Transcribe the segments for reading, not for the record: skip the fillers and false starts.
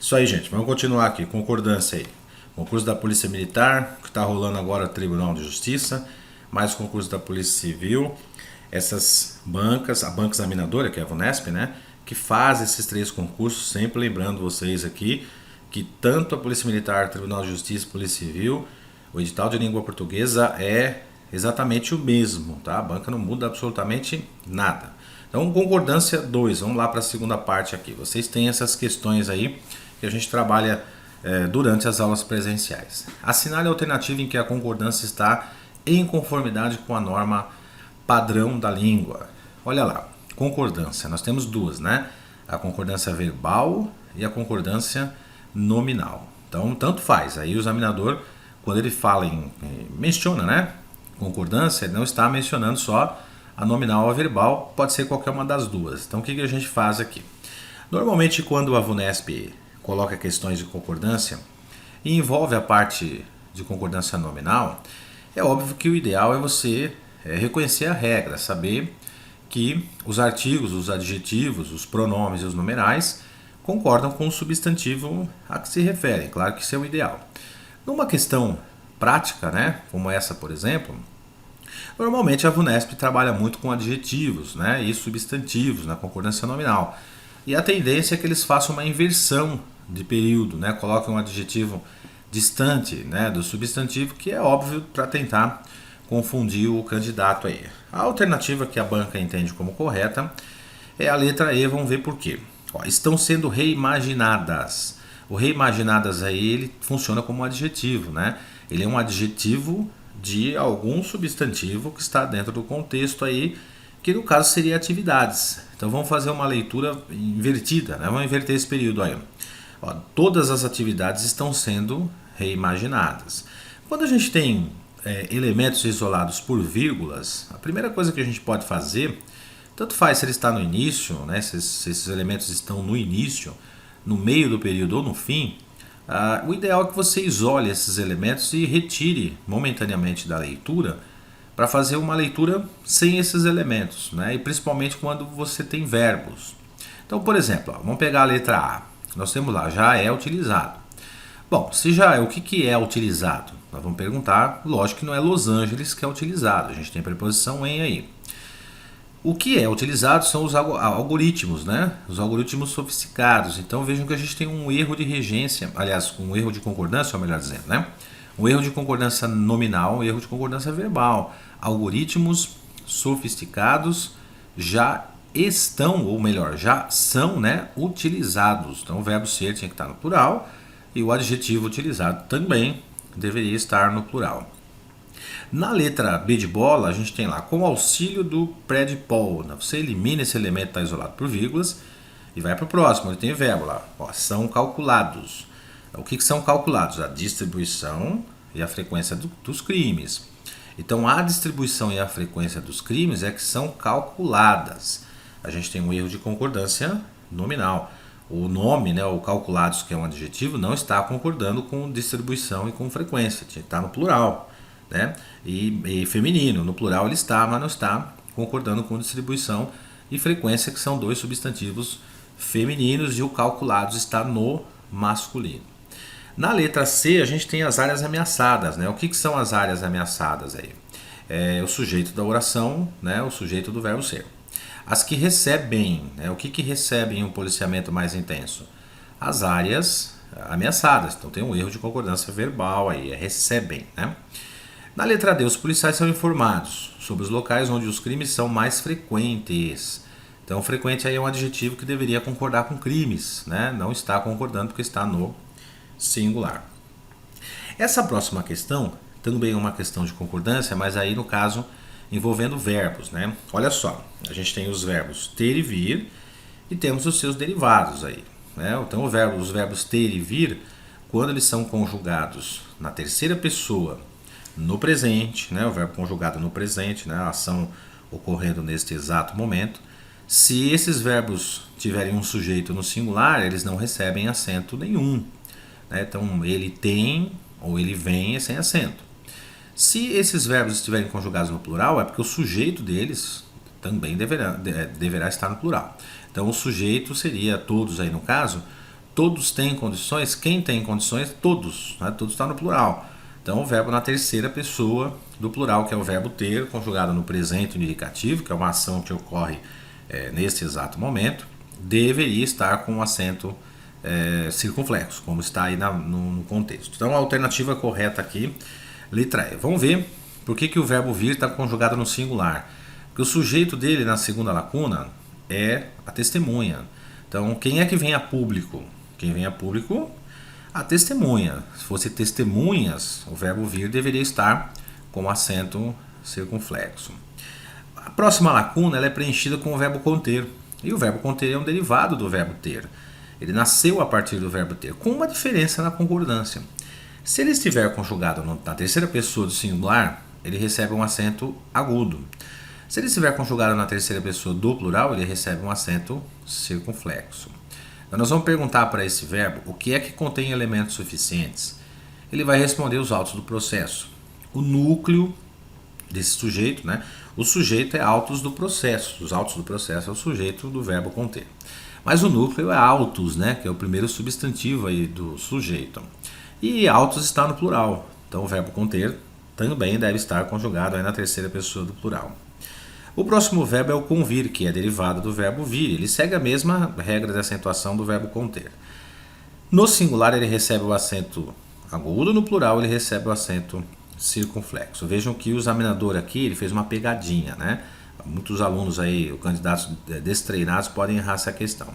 Isso aí, gente. Vamos continuar aqui. Concordância aí. Concurso da Polícia Militar, que está rolando agora Tribunal de Justiça, mais concurso da Polícia Civil. Essas bancas, a banca examinadora, que é a VUNESP, né? Que faz esses três concursos, sempre lembrando vocês aqui que tanto a Polícia Militar, Tribunal de Justiça e Polícia Civil, o edital de língua portuguesa é exatamente o mesmo, tá? A banca não muda absolutamente nada. Então, concordância 2, vamos lá para a segunda parte aqui. Vocês têm essas questões aí que a gente trabalha durante as aulas presenciais. Assinale a alternativa em que a concordância está em conformidade com a norma padrão da língua. Olha lá, concordância, nós temos duas, né? A concordância verbal e a concordância nominal. Então, tanto faz. Aí o examinador, quando ele fala menciona, né? Concordância, ele não está mencionando só a nominal ou a verbal, pode ser qualquer uma das duas. Então, o que a gente faz aqui? Normalmente, quando a VUNESP coloca questões de concordância e envolve a parte de concordância nominal, é óbvio que o ideal é você reconhecer a regra, saber que os artigos, os adjetivos, os pronomes e os numerais concordam com o substantivo a que se referem. Claro que isso é o ideal. Numa questão prática, né, como essa, por exemplo, normalmente a VUNESP trabalha muito com adjetivos, né, e substantivos na concordância nominal. E a tendência é que eles façam uma inversão de período, né, coloquem um adjetivo distante, né, do substantivo, que é óbvio para tentar confundir o candidato aí. A alternativa que a banca entende como correta é a letra E, vamos ver por quê. Ó, estão sendo reimaginadas. O reimaginadas aí, ele funciona como um adjetivo, né? Ele é um adjetivo de algum substantivo que está dentro do contexto aí, que no caso seria atividades. Então vamos fazer uma leitura invertida, né? Vamos inverter esse período aí. Ó, todas as atividades estão sendo reimaginadas. Quando a gente tem elementos isolados por vírgulas, a primeira coisa que a gente pode fazer, tanto faz se ele está no início, né, se esses elementos estão no início, no meio do período ou no fim, o ideal é que você isole esses elementos e retire momentaneamente da leitura para fazer uma leitura sem esses elementos, né, e principalmente quando você tem verbos. Então, por exemplo, vamos pegar a letra A. Nós temos lá, já é utilizado. Bom, se já é, o que é utilizado? Nós vamos perguntar, lógico que não é Los Angeles que é utilizado, a gente tem preposição em aí. O que é utilizado são os algoritmos, né? Os algoritmos sofisticados. Então vejam que a gente tem um erro de regência, aliás, um erro de concordância, ou melhor dizendo, né? Um erro de concordância nominal, um erro de concordância verbal. Algoritmos sofisticados já estão, ou melhor, já são, né, utilizados. Então o verbo ser tinha que estar no plural e o adjetivo utilizado também deveria estar no plural. Na letra B de bola, a gente tem lá, com auxílio do predpol. Você elimina esse elemento que está isolado por vírgulas e vai para o próximo. Ele tem verbo lá, ó, são calculados. O que são calculados? A distribuição e a frequência dos crimes. Então, a distribuição e a frequência dos crimes é que são calculadas. A gente tem um erro de concordância nominal. O nome, né, o calculados, que é um adjetivo, não está concordando com distribuição e com frequência. Tinha que estar no plural, né? E feminino, no plural ele está, mas não está concordando com distribuição e frequência, que são dois substantivos femininos, e o calculados está no masculino. Na letra C, a gente tem as áreas ameaçadas, né? O que são as áreas ameaçadas aí? É o sujeito da oração, né? O sujeito do verbo ser. As que recebem, né? O que recebem um policiamento mais intenso? As áreas ameaçadas. Então tem um erro de concordância verbal aí, recebem, né? Na letra D, os policiais são informados sobre os locais onde os crimes são mais frequentes. Então, frequente aí é um adjetivo que deveria concordar com crimes, né? Não está concordando porque está no singular. Essa próxima questão também é uma questão de concordância, mas aí no caso envolvendo verbos, né? Olha só, a gente tem os verbos ter e vir e temos os seus derivados aí, né? Então, os verbos ter e vir, quando eles são conjugados na terceira pessoa no presente, né, o verbo conjugado no presente, né, a ação ocorrendo neste exato momento, se esses verbos tiverem um sujeito no singular, eles não recebem acento nenhum, né? Então ele tem ou ele vem é sem acento. Se esses verbos estiverem conjugados no plural, é porque o sujeito deles também deverá estar no plural. Então o sujeito seria todos aí no caso, todos têm condições, quem tem condições? Todos, né? Todos está no plural. Então o verbo na terceira pessoa do plural, que é o verbo ter, conjugado no presente indicativo, que é uma ação que ocorre neste exato momento, deveria estar com o acento circunflexo, como está aí no contexto. Então a alternativa correta aqui, letra E. Vamos ver por que o verbo vir está conjugado no singular. Porque o sujeito dele na segunda lacuna é a testemunha. Então quem é que vem a público? Quem vem a público? A testemunha. Se fosse testemunhas, o verbo vir deveria estar com acento circunflexo. A próxima lacuna ela é preenchida com o verbo conter. E o verbo conter é um derivado do verbo ter. Ele nasceu a partir do verbo ter, com uma diferença na concordância. Se ele estiver conjugado na terceira pessoa do singular, ele recebe um acento agudo. Se ele estiver conjugado na terceira pessoa do plural, ele recebe um acento circunflexo. Então nós vamos perguntar para esse verbo o que é que contém elementos suficientes. Ele vai responder os autos do processo. O núcleo desse sujeito, né? O sujeito é autos do processo. Os autos do processo é o sujeito do verbo conter. Mas o núcleo é autos, né? Que é o primeiro substantivo aí do sujeito. E autos está no plural. Então o verbo conter também deve estar conjugado aí na terceira pessoa do plural. O próximo verbo é o convir, que é derivado do verbo vir. Ele segue a mesma regra de acentuação do verbo conter. No singular ele recebe o acento agudo, no plural ele recebe o acento circunflexo. Vejam que o examinador aqui ele fez uma pegadinha, né? Muitos alunos aí, candidatos destreinados, podem errar essa questão.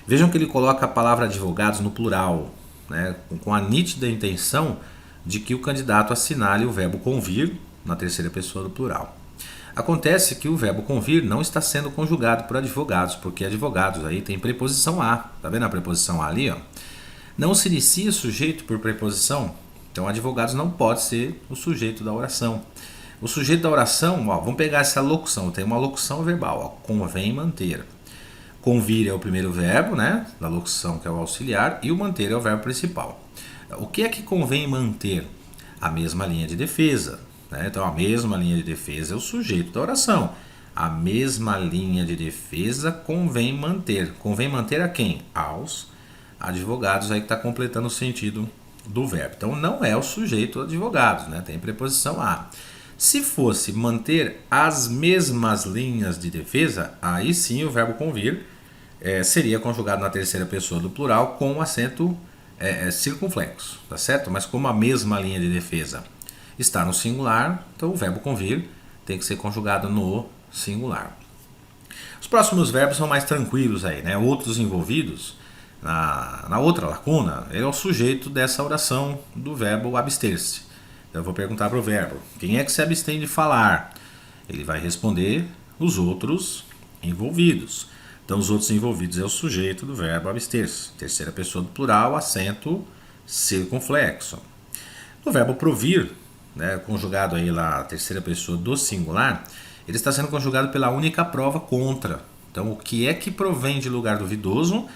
Vejam que ele coloca a palavra advogados no plural, né? Com a nítida intenção de que o candidato assinale o verbo convir na terceira pessoa do plural. Acontece que o verbo convir não está sendo conjugado por advogados, porque advogados aí tem preposição a. Tá vendo a preposição a ali, ó? Não se inicia sujeito por preposição, então advogados não pode ser o sujeito da oração. O sujeito da oração, ó, vamos pegar essa locução, tem uma locução verbal, ó, convém manter. Convir é o primeiro verbo, né, da locução, que é o auxiliar, e o manter é o verbo principal. O que é que convém manter? A mesma linha de defesa. Então a mesma linha de defesa é o sujeito da oração. A mesma linha de defesa convém manter. Convém manter a quem? Aos advogados, aí que está completando o sentido do verbo. Então não é o sujeito advogados, né? Tem preposição a. Se fosse manter as mesmas linhas de defesa, aí sim o verbo convir seria conjugado na terceira pessoa do plural com acento circunflexo, tá certo? Mas como a mesma linha de defesa está no singular, então o verbo convir tem que ser conjugado no singular. Os próximos verbos são mais tranquilos aí, né? Outros envolvidos na outra lacuna, ele é o sujeito dessa oração do verbo abster-se. Então eu vou perguntar para o verbo, quem é que se abstém de falar? Ele vai responder os outros envolvidos. Então os outros envolvidos é o sujeito do verbo abster-se. Terceira pessoa do plural, acento circunflexo. No verbo provir, né, conjugado aí lá a terceira pessoa do singular, ele está sendo conjugado pela única prova contra. Então o que é que provém de lugar duvidoso?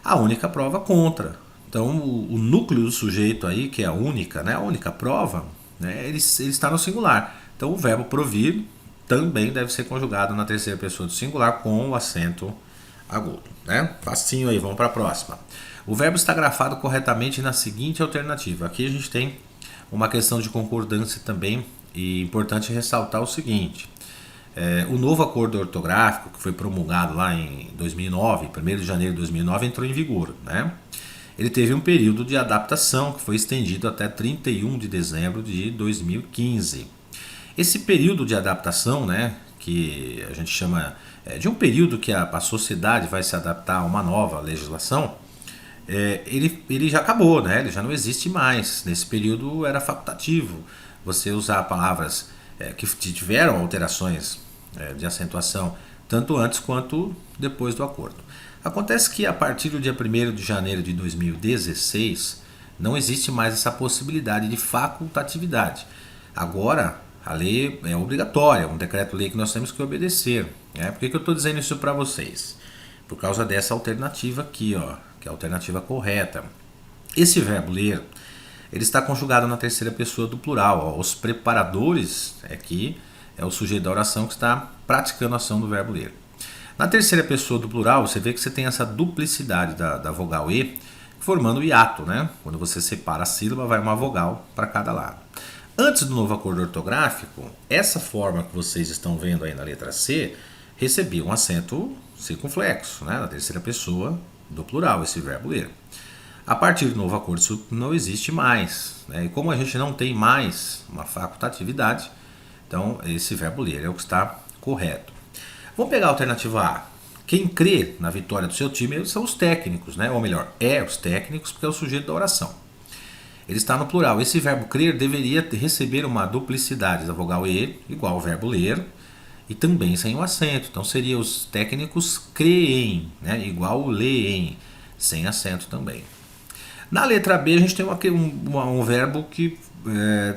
A única prova contra. Então o núcleo do sujeito aí, que é a única, né, a única prova, né, ele está no singular. Então o verbo provir também deve ser conjugado na terceira pessoa do singular com o acento agudo, né? Facinho aí, vamos para a próxima. O verbo está grafado corretamente na seguinte alternativa. Aqui a gente tem uma questão de concordância também, e importante ressaltar o seguinte: o novo acordo ortográfico que foi promulgado lá em 2009, 1º de janeiro de 2009, entrou em vigor, né? Ele teve um período de adaptação que foi estendido até 31 de dezembro de 2015. Esse período de adaptação, né, que a gente chama de um período que a sociedade vai se adaptar a uma nova legislação, ele já acabou, né? Ele já não existe mais. Nesse período era facultativo você usar palavras que tiveram alterações de acentuação tanto antes quanto depois do acordo. Acontece que a partir do dia 1º de janeiro de 2016 não existe mais essa possibilidade de facultatividade. Agora a lei é obrigatória, é um decreto-lei que nós temos que obedecer. Por que eu estou dizendo isso para vocês? Por causa dessa alternativa aqui, ó, que é a alternativa correta. Esse verbo ler, ele está conjugado na terceira pessoa do plural. Ó. Os preparadores, aqui é o sujeito da oração que está praticando a ação do verbo ler. Na terceira pessoa do plural, você vê que você tem essa duplicidade da vogal E, formando o hiato, né? Quando você separa a sílaba, vai uma vogal para cada lado. Antes do novo acordo ortográfico, essa forma que vocês estão vendo aí na letra C recebia um acento circunflexo, né? Na terceira pessoa do plural, esse verbo ler. A partir do novo acordo isso não existe mais, né? E como a gente não tem mais uma facultatividade, então esse verbo ler é o que está correto. Vamos pegar a alternativa A. Quem crê na vitória do seu time são os técnicos, né? Ou melhor, os técnicos, porque é o sujeito da oração. Ele está no plural. Esse verbo crer deveria receber uma duplicidade da vogal E, igual ao verbo ler, e também sem o acento. Então seria os técnicos creem, né? Igual o leem, sem acento também. Na letra B a gente tem um verbo que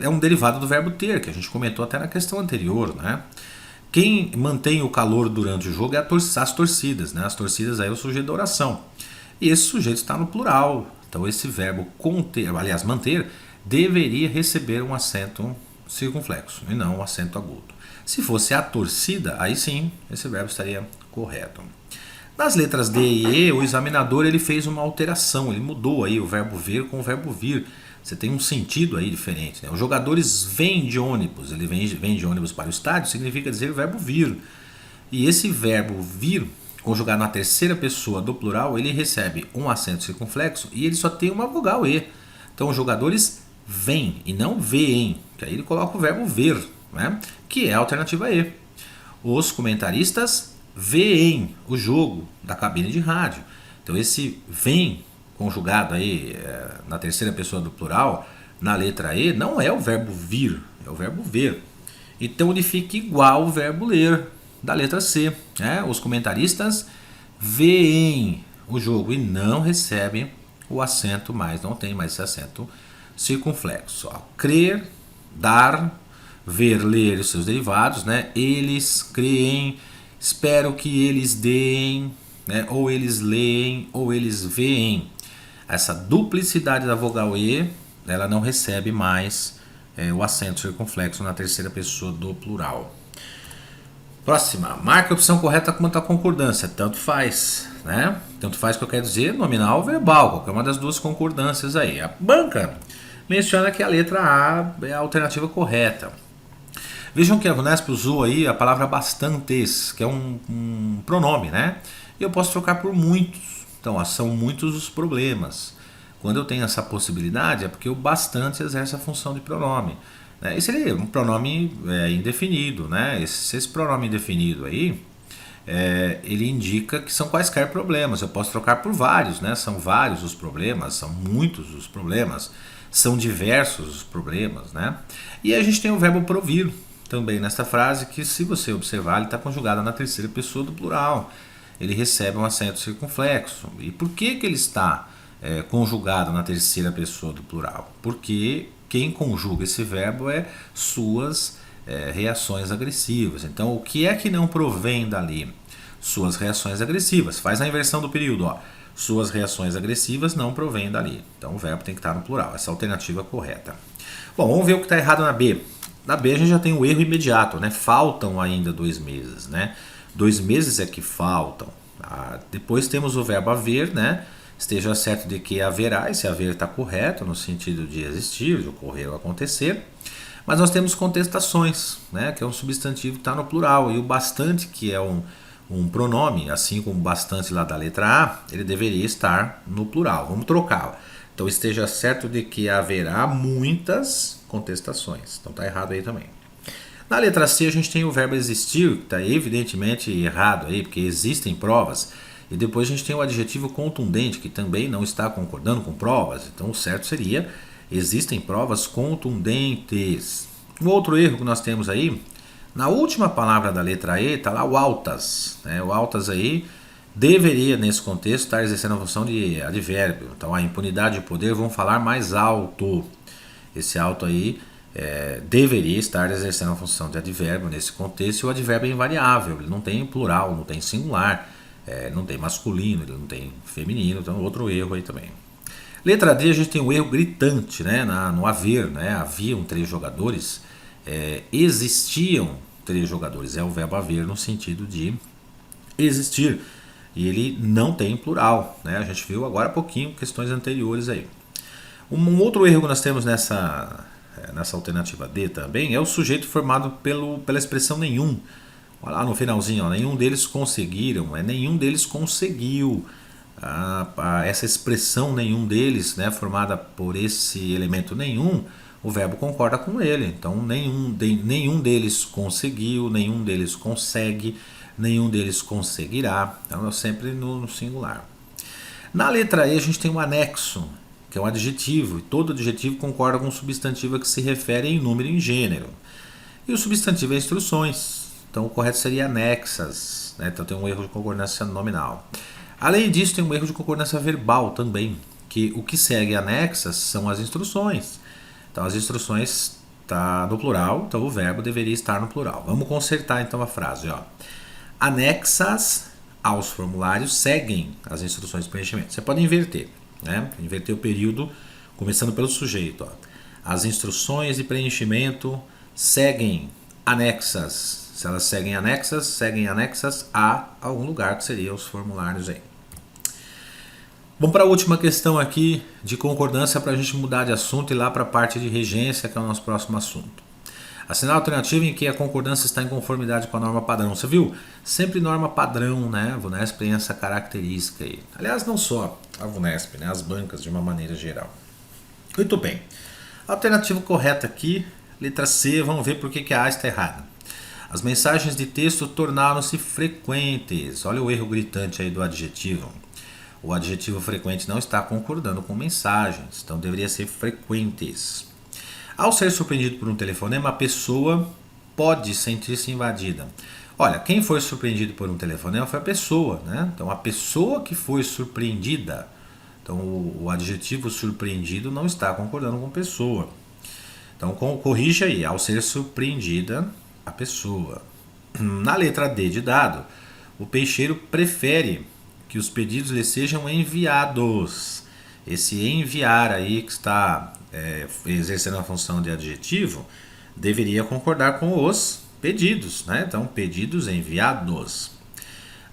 é um derivado do verbo ter, que a gente comentou até na questão anterior, né? Quem mantém o calor durante o jogo é as torcidas, né? As torcidas aí é o sujeito da oração. E esse sujeito está no plural. Então esse verbo conter, aliás, manter, deveria receber um acento circunflexo e não um acento agudo. Se fosse a torcida, aí sim, esse verbo estaria correto. Nas letras D e E, o examinador ele fez uma alteração, ele mudou aí o verbo ver com o verbo vir. Você tem um sentido aí diferente, né? Os jogadores vêm de ônibus, ele vem de ônibus para o estádio, significa dizer o verbo vir. E esse verbo vir, conjugado na terceira pessoa do plural, ele recebe um acento circunflexo e ele só tem uma vogal E. Então os jogadores vêm e não veem, que aí ele coloca o verbo ver, né? Que é a alternativa E. Os comentaristas veem o jogo da cabine de rádio. Então esse vem conjugado aí na terceira pessoa do plural, na letra E, não é o verbo vir, é o verbo ver. Então ele fica igual o verbo ler da letra C, né? Os comentaristas veem o jogo e não recebem o acento mais, não tem mais esse acento circunflexo. Ó. Crer, dar, ver, ler os seus derivados, né? Eles creem, espero que eles deem, né? Ou eles leem, ou eles veem. Essa duplicidade da vogal E, ela não recebe mais o acento circunflexo na terceira pessoa do plural. Próxima, marque a opção correta quanto à concordância, tanto faz, né? Tanto faz que eu quero dizer nominal ou verbal, qualquer uma das duas concordâncias aí. A banca menciona que a letra A é a alternativa correta. Vejam que a Vunesp usou aí a palavra bastantes, que é um pronome, né? E eu posso trocar por muitos. Então, são muitos os problemas. Quando eu tenho essa possibilidade, é porque o bastante exerce a função de pronome. Né? Esse seria um pronome indefinido. Né? Esse pronome indefinido aí, ele indica que são quaisquer problemas. Eu posso trocar por vários. Né? São vários os problemas, são muitos os problemas, são diversos os problemas. Né? E a gente tem o verbo provir também nesta frase, que se você observar, ele está conjugado na terceira pessoa do plural. Ele recebe um acento circunflexo. E por que ele está conjugado na terceira pessoa do plural? Porque quem conjuga esse verbo é suas reações agressivas. Então, o que é que não provém dali? Suas reações agressivas. Faz a inversão do período. Ó. Suas reações agressivas não provêm dali. Então, o verbo tem que estar no plural. Essa é a alternativa correta. Bom, vamos ver o que está errado na B. Na B a gente já tem o erro imediato. Né? Faltam ainda 2 meses, né? 2 meses é que faltam. Depois temos o verbo haver, né? Esteja certo de que haverá, esse haver está correto no sentido de existir, de ocorrer ou acontecer. Mas nós temos contestações, né? Que é um substantivo que está no plural. E o bastante, que é um pronome, assim como o bastante lá da letra A, ele deveria estar no plural. Vamos trocá-lo. Então esteja certo de que haverá muitas contestações. Então está errado aí também. Na letra C a gente tem o verbo existir, que está evidentemente errado aí, porque existem provas. E depois a gente tem o adjetivo contundente, que também não está concordando com provas. Então o certo seria, existem provas contundentes. Um outro erro que nós temos aí, na última palavra da letra E está lá o altas. Né? O altas aí deveria, nesse contexto, estar exercendo a função de advérbio. Então a impunidade e o poder vão falar mais alto. Esse alto aí deveria estar exercendo a função de advérbio nesse contexto, e o advérbio é invariável, ele não tem plural, não tem singular, não tem masculino, ele não tem feminino, então outro erro aí também. Letra D, a gente tem um erro gritante, né? No haver, né? Haviam 3 jogadores, existiam 3 jogadores, é o verbo haver no sentido de existir. E ele não tem plural, né? A gente viu agora há pouquinho questões anteriores aí. Um outro erro que nós temos nessa alternativa D também é o sujeito formado pela expressão nenhum. Olha lá no finalzinho, ó, nenhum deles conseguiram, nenhum deles conseguiu. Essa expressão nenhum deles, né, formada por esse elemento nenhum, o verbo concorda com ele. Então nenhum deles conseguiu, nenhum deles consegue, nenhum deles conseguirá. Então é sempre no singular. Na letra E a gente tem um anexo, que é um adjetivo, e todo adjetivo concorda com um substantivo a que se refere em número e em gênero. E o substantivo é instruções, então o correto seria anexas, né? Então tem um erro de concordância nominal. Além disso, tem um erro de concordância verbal também, que o que segue anexas são as instruções. Então as instruções está no plural, então o verbo deveria estar no plural. Vamos consertar então a frase, ó. Anexas aos formulários seguem as instruções de preenchimento. Você pode inverter, né? Inverter o período, começando pelo sujeito, ó. As instruções de preenchimento seguem anexas. Se elas seguem anexas a algum lugar, que seria os formulários aí. Vamos para a última questão aqui de concordância para a gente mudar de assunto e ir lá para a parte de regência, que é o nosso próximo assunto. Assinar a alternativa em que a concordância está em conformidade com a norma padrão. Você viu? Sempre norma padrão, né? A VUNESP tem essa característica aí. Aliás, não só a VUNESP, né? As bancas de uma maneira geral. Muito bem. A alternativa correta aqui, letra C, vamos ver por que a A está errada. As mensagens de texto tornaram-se frequentes. Olha o erro gritante aí do adjetivo. O adjetivo frequente não está concordando com mensagens, então deveria ser frequentes. Ao ser surpreendido por um telefonema, a pessoa pode sentir-se invadida. Olha, quem foi surpreendido por um telefonema foi a pessoa, né? Então a pessoa que foi surpreendida. Então o adjetivo surpreendido não está concordando com pessoa. Então corrija aí, ao ser surpreendida a pessoa. Na letra D de dado, o peixeiro prefere que os pedidos lhe sejam enviados. Esse enviar aí que está exercendo a função de adjetivo deveria concordar com os pedidos, né? Então, pedidos enviados.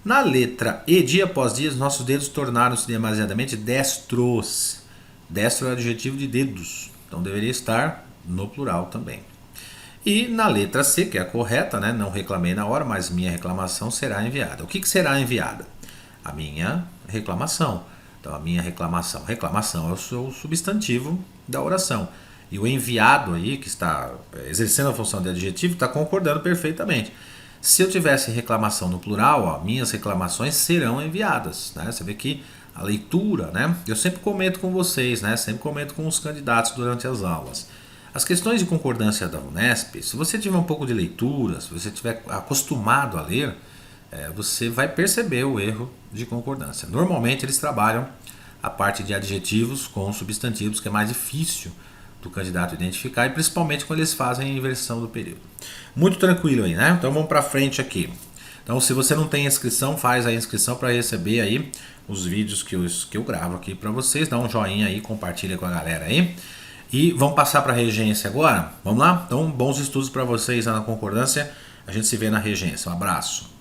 Na letra E, dia após dia, nossos dedos tornaram-se demasiadamente destros. Destro é o adjetivo de dedos, então deveria estar no plural também. E na letra C, que é a correta, né? Não reclamei na hora, mas minha reclamação será enviada. O que será enviada? A minha reclamação. Então, a minha reclamação. Reclamação é o substantivo da oração. E o enviado aí, que está exercendo a função de adjetivo, está concordando perfeitamente. Se eu tivesse reclamação no plural, ó, minhas reclamações serão enviadas, né? Você vê que a leitura, né? Eu sempre comento com vocês, né? Sempre comento com os candidatos durante as aulas. As questões de concordância da VUNESP, se você tiver um pouco de leitura, se você estiver acostumado a ler, você vai perceber o erro de concordância. Normalmente eles trabalham a parte de adjetivos com substantivos, que é mais difícil do candidato identificar, e principalmente quando eles fazem a inversão do período. Muito tranquilo aí, né? Então vamos para frente aqui. Então, se você não tem inscrição, faz a inscrição para receber aí os vídeos que eu gravo aqui para vocês. Dá um joinha aí, compartilha com a galera aí. E vamos passar para a regência agora? Vamos lá? Então, bons estudos para vocês lá na concordância. A gente se vê na regência. Um abraço.